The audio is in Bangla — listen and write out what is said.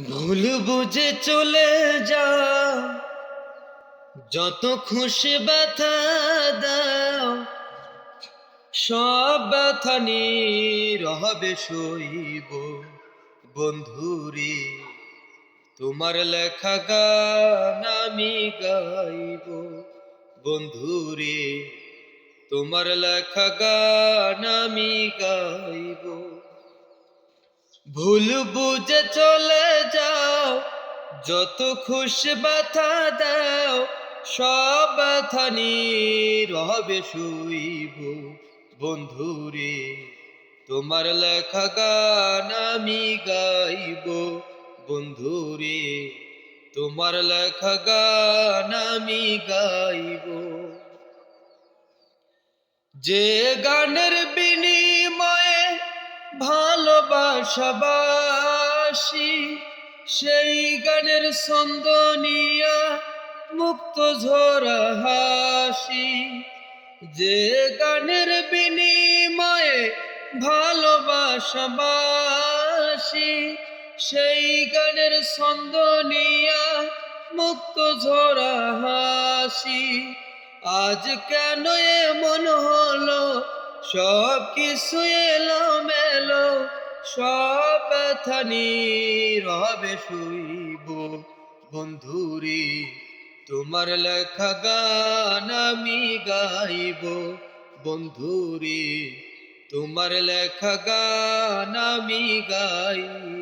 ভুল বুঝে চলে যাও, যত খুশি ব্যথা দাও, সব ব্যথা নীরবে সইব। বন্ধুরে তোমার লেখা গান আমি গাইব। বন্ধুরে তোমার লেখা গান আমি গাইব। ভুল বুঝে চলে যাও, যত খুশি ব্যথা দাও, সব ব্যথা নীরবে শুইব। বন্ধুরে তোমার লেখা গান আমি গাইব। বন্ধুরে তোমার লেখা গান আমি গাইব। যে গানের বিনিময়ে ভালোবাসাবাসি, সেই গানের ছন্দ নিয়া মুক্ত ঝরা হাসি। যে গানের বিনিময়ে ভালোবাসাবাসি, সেই গানের ছন্দ নিয়া মুক্ত ঝরা হাসি। আজ কেন এমন হলো, সব কিছু এলো মেলো, সব ব্যথা নীরবে শুইব। বন্ধুরে তোমার লেখা গান আমি গাইব। বন্ধুরে তোমার লেখা গান আমি গাইব।